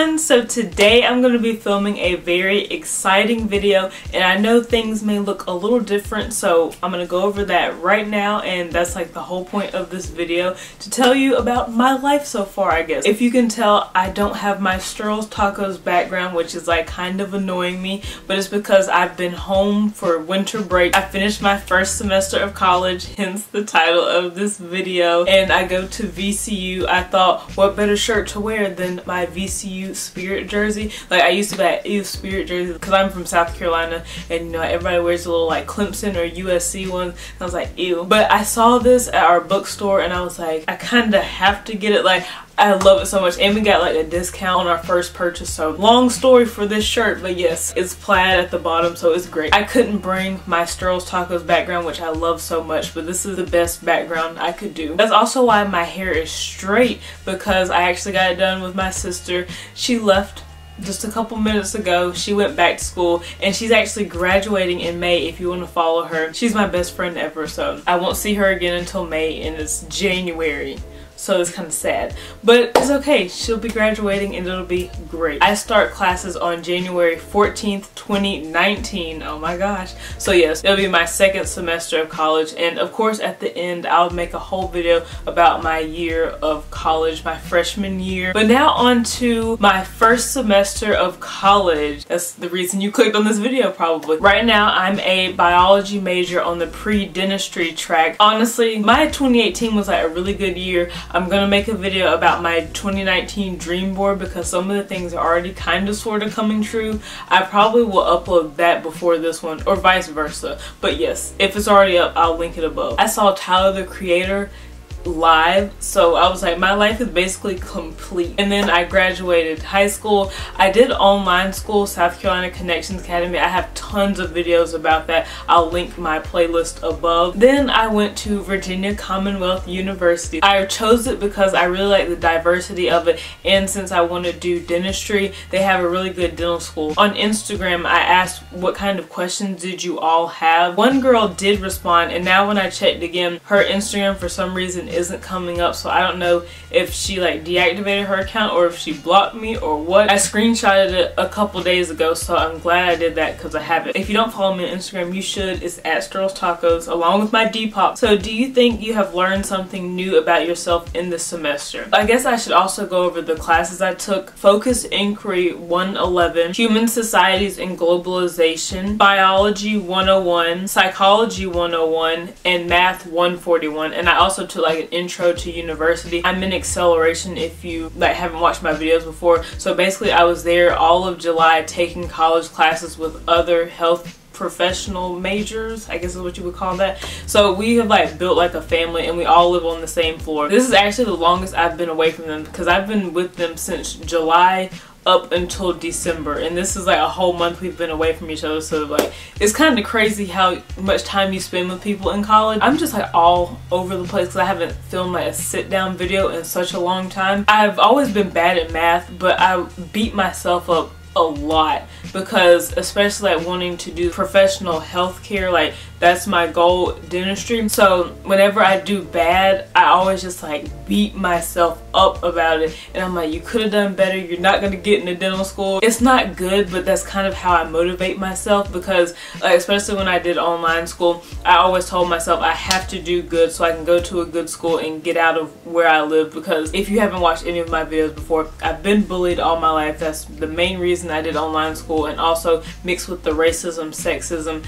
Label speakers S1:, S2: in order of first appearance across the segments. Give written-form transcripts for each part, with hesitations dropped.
S1: everyone, so today I'm going to be filming a very exciting video, and I know things may look a little different, so I'm going to go over that right now, and that's like the whole point of this video, to tell you about my life so far, I guess. If you can tell, I don't have my Sterl's Tacos background, which is like kind of annoying me, but it's because I've been home for winter break. I finished my first semester of college, hence the title of this video, and I go to VCU. I thought, what better shirt to wear than my VCU Spirit jersey? Like, I used to buy ew Spirit jersey because I'm from South Carolina, and you know everybody wears a little like Clemson or USC ones, and I was like, ew. But I saw this at our bookstore and I was like, I kind of have to get it. Like, I love it so much, and we got like a discount on our first purchase. So long story for this shirt, but yes, it's plaid at the bottom, so it's great. I couldn't bring my Sterl's Tacos background, which I love so much, but this is the best background I could do. That's also why my hair is straight, because I actually got it done with my sister. She left just a couple minutes ago. She went back to school, and she's actually graduating in May. If you want to follow her, she's my best friend ever, so I won't see her again until May, and it's January. So it's kind of sad, but it's okay. She'll be graduating and it'll be great. I start classes on January 14th, 2019. Oh my gosh. So yes, it'll be my second semester of college, and of course at the end I'll make a whole video about my year of college, my freshman year. But now on to my first semester of college. That's the reason you clicked on this video probably. Right now I'm a biology major on the pre-dentistry track. Honestly, my 2018 was like a really good year. I'm gonna make a video about my 2019 dream board because some of the things are already kind of sort of coming true. I probably will upload that before this one, or vice versa. But yes, if it's already up, I'll link it above. I saw Tyler the Creator live, so I was like, my life is basically complete. And then I graduated high school. I did online school, South Carolina Connections Academy. I have tons of videos about that. I'll link my playlist above. Then I went to Virginia Commonwealth University. I chose it because I really like the diversity of it, and since I want to do dentistry, they have a really good dental school. On Instagram I asked what kind of questions did you all have. One girl did respond, and now when I checked again, her Instagram for some reason isn't coming up, so I don't know if she like deactivated her account or if she blocked me or what. I screenshotted it a couple days ago, so I'm glad I did that because I have it. If you don't follow me on Instagram, you should. It's at Sterl's Tacos along with my Depop. So do you think you have learned something new about yourself in this semester? I guess I should also go over the classes I took. Focus Inquiry 111, Human Societies and Globalization, Biology 101, Psychology 101, and Math 141. And I also took like an intro to university. I'm in acceleration if you like haven't watched my videos before. So basically I was there all of July taking college classes with other health professional majors, I guess is what you would call that. So we have like built like a family, and we all live on the same floor. This is actually the longest I've been away from them because I've been with them since July up until December, and this is like a whole month we've been away from each other. So like, it's kind of crazy how much time you spend with people in college. I'm just like all over the place because I haven't filmed like a sit down video in such a long time. I've always been bad at math, but I beat myself up a lot because, especially like wanting to do professional healthcare, like that's my goal, dentistry. So whenever I do bad, I always just like beat myself up about it, and I'm like, you could have done better, you're not gonna get into dental school. It's not good, but that's kind of how I motivate myself because like, especially when I did online school, I always told myself I have to do good so I can go to a good school and get out of where I live. Because if you haven't watched any of my videos before, I've been bullied all my life. That's the main reason I did online school, and also mixed with the racism, sexism.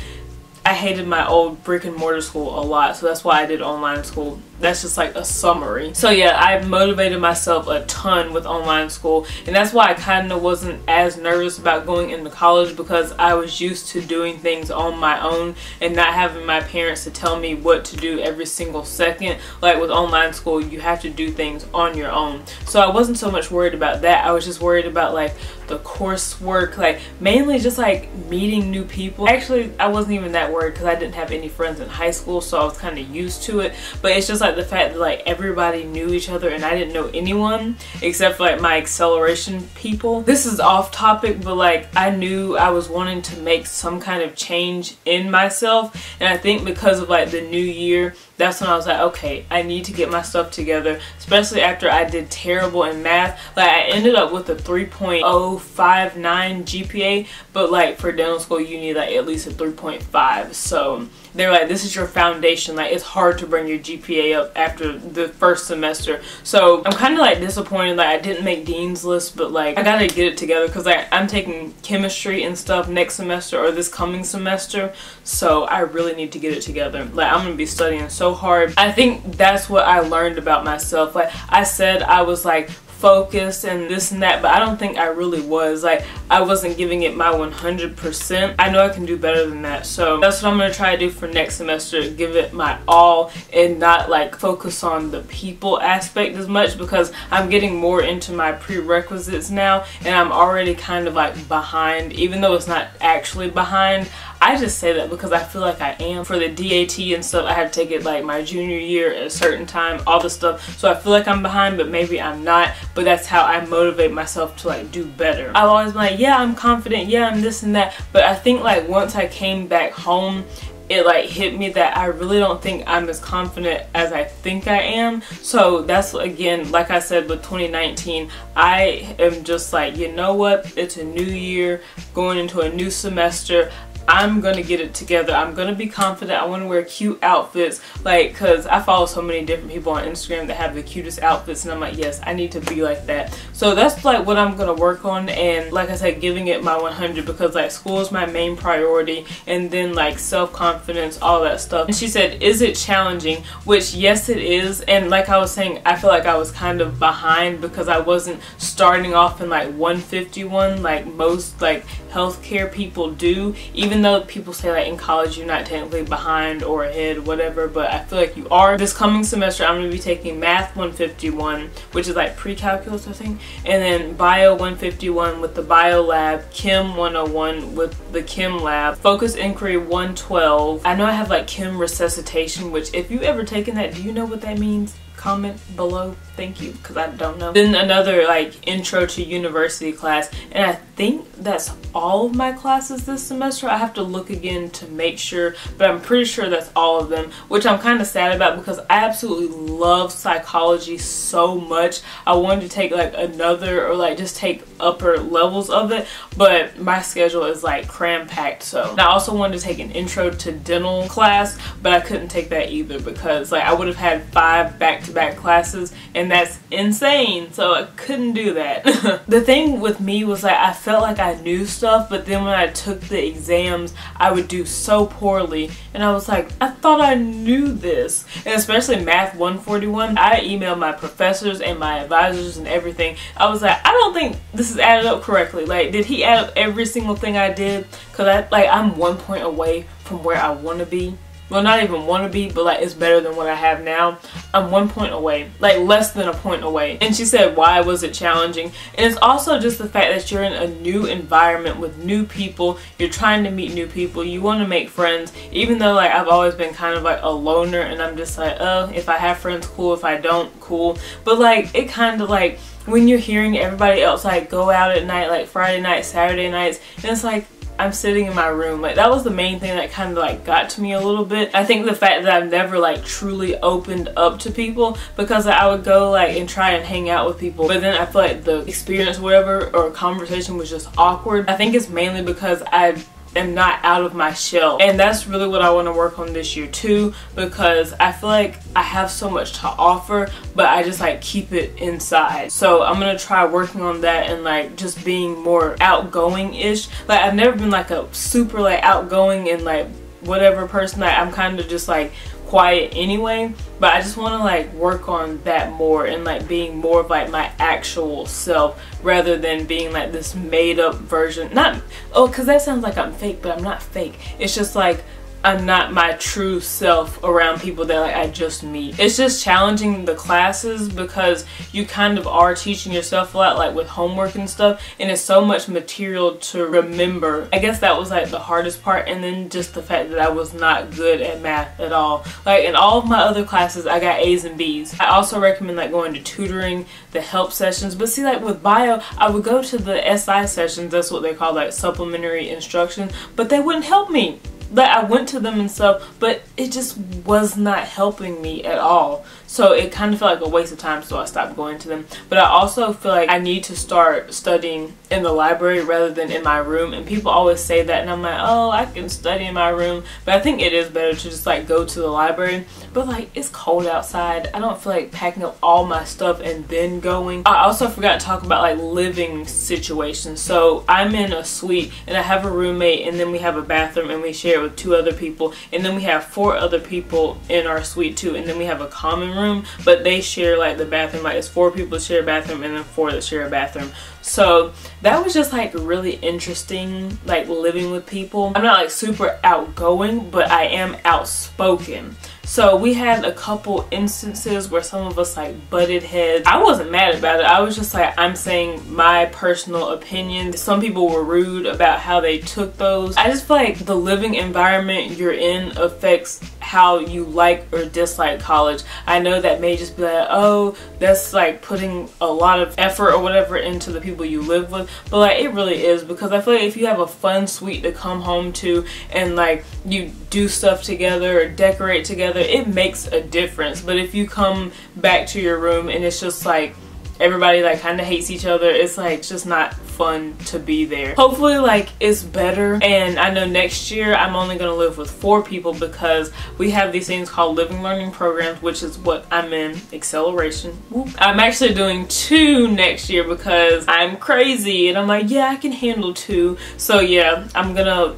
S1: I hated my old brick and mortar school a lot, so that's why I did online school. That's just like a summary. So yeah, I motivated myself a ton with online school, and that's why I kind of wasn't as nervous about going into college, because I was used to doing things on my own and not having my parents to tell me what to do every single second. Like with online school, you have to do things on your own. So I wasn't so much worried about that. I was just worried about like the coursework, like mainly just like meeting new people. Actually, I wasn't even that worried because I didn't have any friends in high school, so I was kind of used to it. But it's just like the fact that like everybody knew each other and I didn't know anyone except for like my acceleration people. This is off topic, but like I knew I was wanting to make some kind of change in myself, and I think because of like the new year that's when I was like, okay, I need to get my stuff together, especially after I did terrible in math. Like, I ended up with a 3.059 GPA, but like for dental school you need like at least a 3.5. So they're like, this is your foundation. Like, it's hard to bring your GPA up after the first semester. So I'm kind of like disappointed. Like, I didn't make Dean's List, but like I gotta get it together because like I'm taking chemistry and stuff next semester or this coming semester. So I really need to get it together. Like, I'm gonna be studying so hard. I think that's what I learned about myself. Like, I said I was like focused and this and that, but I don't think I really was. Like, I wasn't giving it my 100%. I know I can do better than that, so that's what I'm gonna try to do for next semester, give it my all and not like focus on the people aspect as much, because I'm getting more into my prerequisites now and I'm already kind of like behind, even though it's not actually behind. I just say that because I feel like I am. For the DAT and stuff, I had to take it like my junior year at a certain time, all the stuff. So I feel like I'm behind, but maybe I'm not. But that's how I motivate myself to like do better. I've always been like, yeah, I'm confident, yeah, I'm this and that. But I think like once I came back home, it like hit me that I really don't think I'm as confident as I think I am. So that's, again, like I said with 2019, I am just like, you know what, it's a new year, going into a new semester. I'm gonna get it together. I'm gonna be confident. I want to wear cute outfits, like, because I follow so many different people on Instagram that have the cutest outfits, and I'm like, yes, I need to be like that. So that's like what I'm gonna work on, and like I said, giving it my 100, because like school is my main priority, and then like self-confidence, all that stuff. And she said, is it challenging? Which, yes, it is. And like I was saying, I feel like I was kind of behind because I wasn't starting off in like 151 like most like healthcare people do. Even though people say like in college you're not technically behind or ahead, whatever, but I feel like you are. This coming semester I'm going to be taking Math 151, which is like pre-calculus I think, and then Bio 151 with the Bio Lab, Chem 101 with the Chem Lab, Focus Inquiry 112. I know I have like Chem Resuscitation, which if you ever taken that, do you know what that means? Comment below, thank you, because I don't know. Then another like Intro to University class, and I think that's all of my classes this semester. I have to look again to make sure, but I'm pretty sure that's all of them, which I'm kind of sad about because I absolutely love psychology so much. I wanted to take like another, or like just take upper levels of it, but my schedule is like cram-packed. So, and I also wanted to take an Intro to Dental class, but I couldn't take that either because like I would have had 5 back-to-back classes, and that's insane, so I couldn't do that. The thing with me was like I felt like I knew stuff, but then when I took the exams I would do so poorly, and I was like, I thought I knew this. And especially Math 141, I emailed my professors and my advisors and everything. I was like, I don't think this is added up correctly. Like, did he add up every single thing I did? Because I'm 1 point away from where I want to be. Well, not even want to be, but like it's better than what I have now. I'm 1 point away, like less than a point away. And she said, why was it challenging? And it's also just the fact that you're in a new environment with new people. You're trying to meet new people. You want to make friends, even though like I've always been kind of like a loner, and I'm just like, oh, if I have friends, cool. If I don't, cool. But like it kind of like when you're hearing everybody else like go out at night, like Friday nights, Saturday nights, and it's like, I'm sitting in my room. Like that was the main thing that kind of like got to me a little bit. I think the fact that I've never like truly opened up to people, because I would go like and try and hang out with people, but then I feel like the experience, whatever, or conversation was just awkward. I think it's mainly because I am not out of my shell, and that's really what I want to work on this year too, because I feel like I have so much to offer, but I just like keep it inside. So I'm gonna try working on that and like just being more outgoing-ish. Like I've never been like a super like outgoing and like whatever person. I'm kind of just like quiet anyway, but I just want to like work on that more and like being more of like my actual self rather than being like this made up version. Not, oh, because that sounds like I'm fake, but I'm not fake. It's just like I'm not my true self around people that like I just meet. It's just challenging the classes because you kind of are teaching yourself a lot, like with homework and stuff, and it's so much material to remember. I guess that was like the hardest part, and then just the fact that I was not good at math at all. Like in all of my other classes I got A's and B's. I also recommend like going to tutoring, the help sessions, but see like with bio I would go to the SI sessions, that's what they call like supplementary instruction, but they wouldn't help me. But I went to them and stuff, but it just was not helping me at all. So it kind of felt like a waste of time, so I stopped going to them. But I also feel like I need to start studying in the library rather than in my room. And people always say that, and I'm like, oh, I can study in my room. But I think it is better to just like go to the library. But like, it's cold outside. I don't feel like packing up all my stuff and then going. I also forgot to talk about like living situations. So I'm in a suite and I have a roommate, and then we have a bathroom and we share it with 2 other people, and then we have 4 other people in our suite too, and then we have a common room, but they share like the bathroom. Like it's 4 people that share a bathroom and then 4 that share a bathroom. So that was just like really interesting, like living with people. I'm not like super outgoing, but I am outspoken. So we had a couple instances where some of us like butted heads. I wasn't mad about it. I was just like, I'm saying my personal opinion. Some people were rude about how they took those. I just feel like the living environment you're in affects how you like or dislike college. I know that may just be like, oh, that's like putting a lot of effort or whatever into the people you live with, but like it really is, because I feel like if you have a fun suite to come home to and like you do stuff together or decorate together, it makes a difference. But if you come back to your room and it's just like everybody like kind of hates each other, it's like just not fun to be there. Hopefully like it's better, and I know next year I'm only gonna live with 4 people because we have these things called living learning programs, which is what I'm in, acceleration. Whoop. I'm actually doing 2 next year because I'm crazy and I'm like, yeah, I can handle 2. So yeah, I'm gonna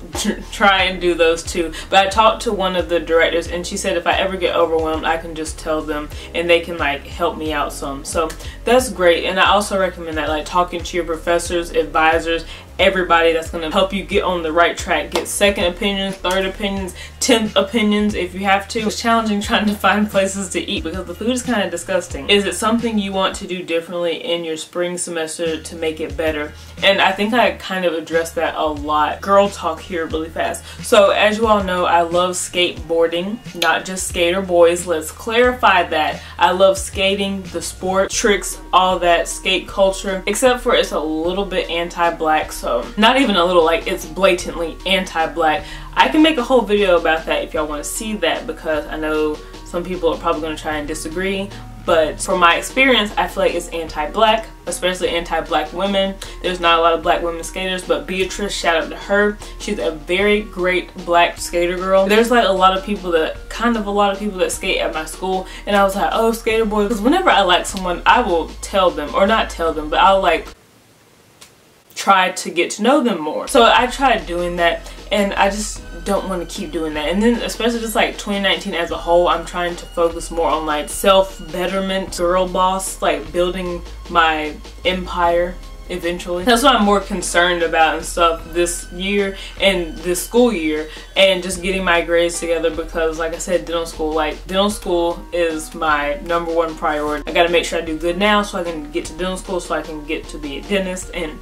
S1: try and do those 2. But I talked to one of the directors and she said if I ever get overwhelmed I can just tell them and they can like help me out some. So that's great. And I also recommend that, like talking to your professors, advisors, everybody that's going to help you get on the right track. Get second opinions, third opinions, 10th opinions if you have to. It's challenging trying to find places to eat because the food is kind of disgusting. Is it something you want to do differently in your spring semester to make it better? And I think I kind of addressed that a lot. Girl talk here really fast. So as you all know, I love skateboarding, not just skater boys. Let's clarify that. I love skating, the sport, tricks, all that skate culture, except for it's a little bit anti-black. So not even a little, like it's blatantly anti-black. I can make a whole video about that if y'all want to see that, because I know some people are probably going to try and disagree, but from my experience I feel like it's anti-black, especially anti-black women. There's not a lot of black women skaters, but Beatrice, shout out to her, she's a very great black skater girl. There's like a lot of people that skate at my school, and I was like, oh, skater boy, because whenever I like someone I will tell them, or not tell them, but I'll like try to get to know them more. So I tried doing that, and I just don't want to keep doing that. And then especially just like 2019 as a whole, I'm trying to focus more on like self-betterment, girl boss, like building my empire eventually. That's what I'm more concerned about and stuff this year and this school year, and just getting my grades together, because like I said, dental school is my #1 priority. I gotta make sure I do good now so I can get to dental school, so I can get to be a dentist, and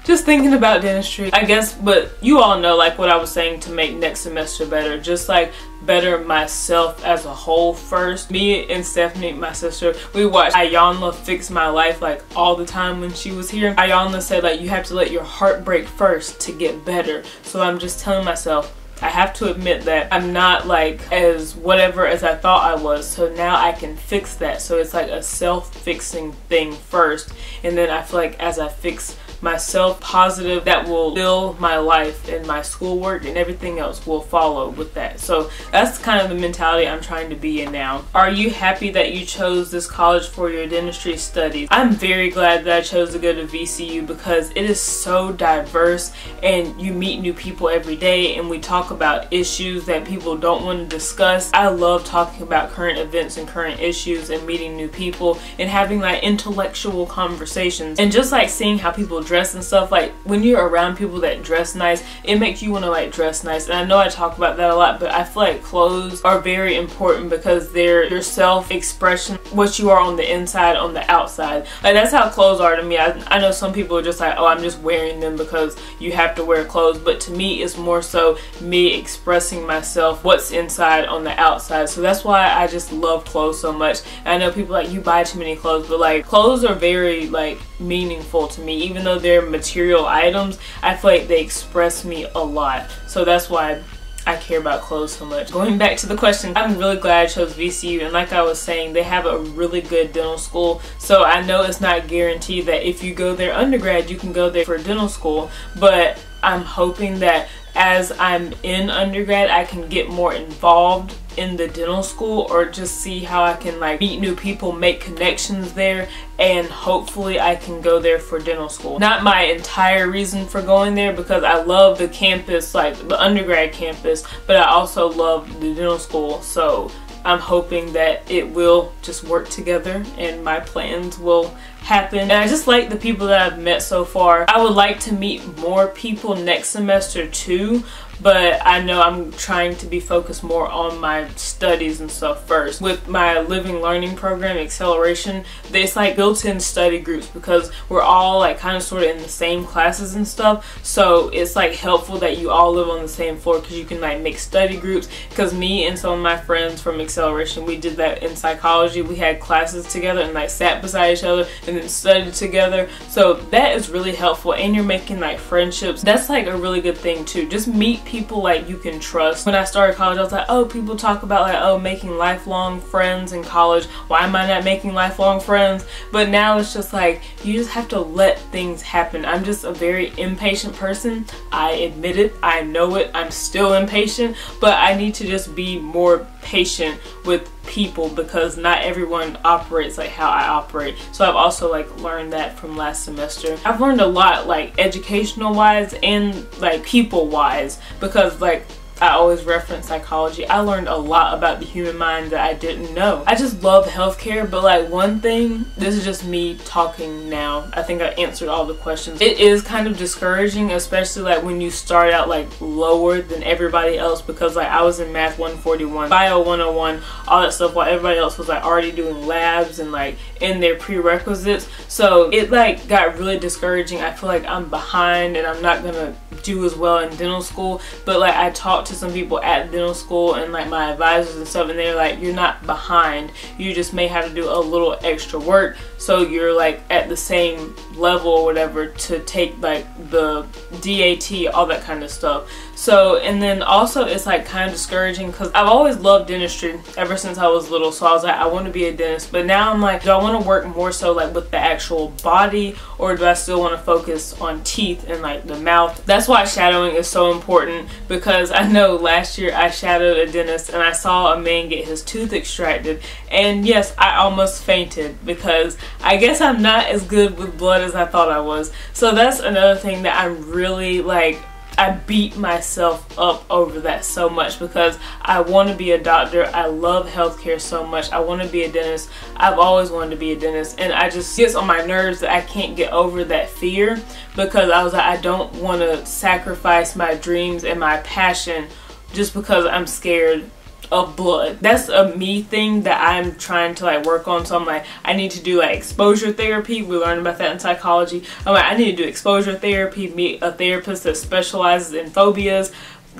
S1: just thinking about dentistry, I guess. But you all know like what I was saying to make next semester better, just like better myself as a whole first. Me and Stephanie, my sister, we watched Iyanla Fix My Life like all the time when she was here. Iyanla said like you have to let your heart break first to get better. So I'm just telling myself, I have to admit that I'm not like as whatever as I thought I was, so now I can fix that. So it's like a self-fixing thing first, and then I feel like as I fix myself positive, that will fill my life, and my schoolwork and everything else will follow with that. So that's kind of the mentality I'm trying to be in now. Are you happy that you chose this college for your dentistry studies? I'm very glad that I chose to go to VCU because it is so diverse, and you meet new people every day, and we talk about issues that people don't want to discuss. I love talking about current events and current issues and meeting new people and having like intellectual conversations, and just like seeing how people dress and stuff. Like when you're around people that dress nice, it makes you want to like dress nice. And I know I talk about that a lot, but I feel like clothes are very important because they're your self-expression, what you are on the inside, on the outside. Like that's how clothes are to me. I know some people are just like, oh, I'm just wearing them because you have to wear clothes, but to me it's more so me expressing myself, what's inside on the outside. So that's why I just love clothes so much. And I know people like, you buy too many clothes, but like clothes are very like meaningful to me. Even though they're material items, I feel like they express me a lot. So that's why I care about clothes so much. Going back to the question, I'm really glad I chose VCU, and like I was saying, they have a really good dental school, so I know it's not guaranteed that if you go there undergrad you can go there for dental school, but I'm hoping that as I'm in undergrad I can get more involved in the dental school, or just see how I can like meet new people, make connections there, and hopefully I can go there for dental school. Not my entire reason for going there, because I love the campus, like the undergrad campus, but I also love the dental school, so I'm hoping that it will just work together and my plans will happen. And I just like the people that I've met so far. I would like to meet more people next semester too, but I know I'm trying to be focused more on my studies and stuff first. With my living learning program, Acceleration, there's like built-in study groups because we're all like kind of sort of in the same classes and stuff, so it's like helpful that you all live on the same floor because you can like make study groups. Because me and some of my friends from Acceleration, we did that in psychology. We had classes together and like sat beside each other and then studied together, so that is really helpful, and you're making like friendships. That's like a really good thing too. Just meet people like you can trust. When I started college I was like, oh, people talk about like, oh, making lifelong friends in college, why am I not making lifelong friends? But now it's just like you just have to let things happen. I'm just a very impatient person. I admit it, I know it, I'm still impatient, but I need to just be more patient with people because not everyone operates like how I operate. So I've also like learned that from last semester. I've learned a lot like educational wise and like people wise, because like I always reference psychology. I learned a lot about the human mind that I didn't know. I just love healthcare, but like one thing, this is just me talking now. I think I answered all the questions. It is kind of discouraging, especially like when you start out like lower than everybody else, because like I was in Math 141, Bio 101, all that stuff, while everybody else was like already doing labs and like in their prerequisites. So it like got really discouraging. I feel like I'm behind and I'm not gonna do as well in dental school. But like I talked to some people at dental school and like my advisors and stuff, and they're like, you're not behind, you just may have to do a little extra work so you're like at the same level or whatever to take like the DAT, all that kind of stuff. So, and then also it's like kind of discouraging because I've always loved dentistry ever since I was little, so I was like, I want to be a dentist. But now I'm like, do I want to work more so like with the actual body, or do I still want to focus on teeth and like the mouth? That's why shadowing is so important, because I know last year I shadowed a dentist and I saw a man get his tooth extracted, and yes, I almost fainted because I guess I'm not as good with blood as I thought I was. So that's another thing that I'm really like, I beat myself up over that so much because I want to be a doctor. I love healthcare so much. I want to be a dentist. I've always wanted to be a dentist, and I just gets on my nerves that I can't get over that fear, because I was like, I don't want to sacrifice my dreams and my passion just because I'm scared of blood. That's a me thing that I'm trying to like work on. So I'm like, I need to do like exposure therapy. We learned about that in psychology. I'm like, I need to do exposure therapy, meet a therapist that specializes in phobias,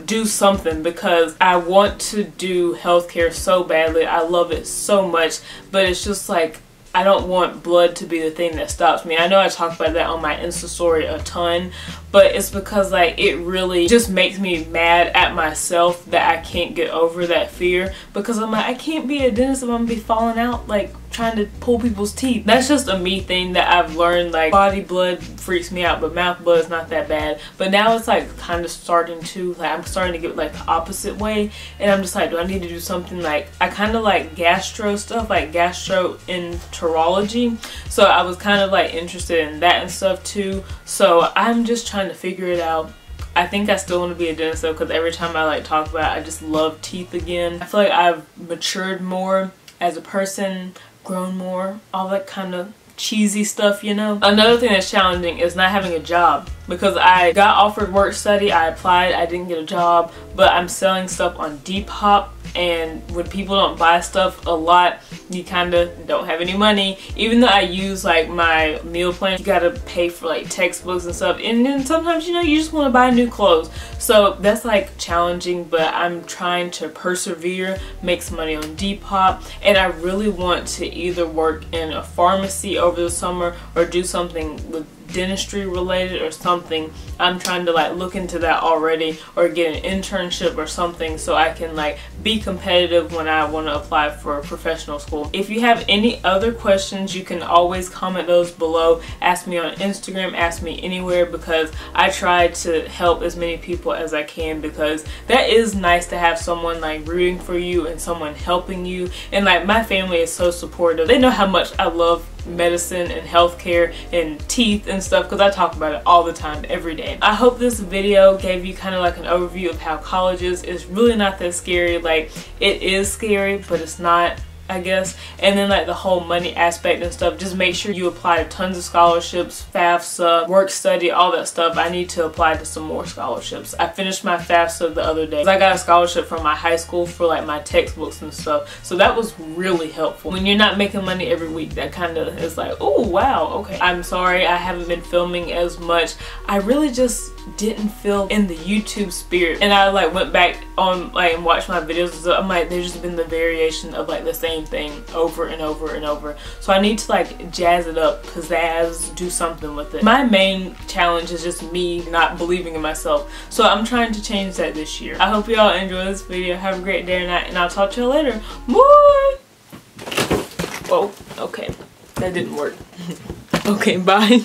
S1: do something, because I want to do healthcare so badly. I love it so much, but it's just like, I don't want blood to be the thing that stops me. I know I talk about that on my Insta story a ton, but it's because like it really just makes me mad at myself that I can't get over that fear, because I'm like, I can't be a dentist if I'm gonna be falling out like trying to pull people's teeth. That's just a me thing that I've learned. Like body blood freaks me out, but mouth blood is not that bad. But now it's like kind of starting to, like I'm starting to get like the opposite way, and I'm just like, do I need to do something? Like I kind of like gastro stuff, like gastroenterology, so I was kind of like interested in that and stuff too. So I'm just trying to figure it out. I think I still want to be a dentist though, because every time I like talk about it, I just love teeth again. I feel like I've matured more as a person, grown more, all that kind of cheesy stuff, you know. Another thing that's challenging is not having a job, because I got offered work study, I applied, I didn't get a job, but I'm selling stuff on Depop, and when people don't buy stuff a lot, you kind of don't have any money. Even though I use like my meal plan, you gotta pay for like textbooks and stuff, and then sometimes, you know, you just want to buy new clothes. So that's like challenging, but I'm trying to persevere, make some money on Depop, and I really want to either work in a pharmacy over the summer or do something with dentistry related or something, I'm trying to like look into that already, or get an internship or something, so I can like be competitive when I want to apply for professional school. If you have any other questions, you can always comment those below. Ask me on Instagram, ask me anywhere, because I try to help as many people as I can, because that is nice to have someone like rooting for you and someone helping you. And like my family is so supportive. They know how much I love medicine and healthcare and teeth and stuff, because I talk about it all the time, every day. I hope this video gave you kind of like an overview of how college is. It's really not that scary. Like, it is scary, but it's not, I guess. And then like the whole money aspect and stuff, just make sure you apply to tons of scholarships, FAFSA, work study, all that stuff. I need to apply to some more scholarships. I finished my FAFSA the other day. I got a scholarship from my high school for like my textbooks and stuff, so that was really helpful. When you're not making money every week, that kind of is like, oh wow, okay. I'm sorry I haven't been filming as much. I really just didn't feel in the YouTube spirit, and I like went back on like and watched my videos, so I'm like, there's just been the variation of like the same thing over and over and over. So I need to like jazz it up, pizzazz, do something with it. My main challenge is just me not believing in myself, so I'm trying to change that this year. I hope y'all enjoy this video. Have a great day or night, and I'll talk to y'all later. Bye. Whoa, okay, that didn't work. Okay, bye.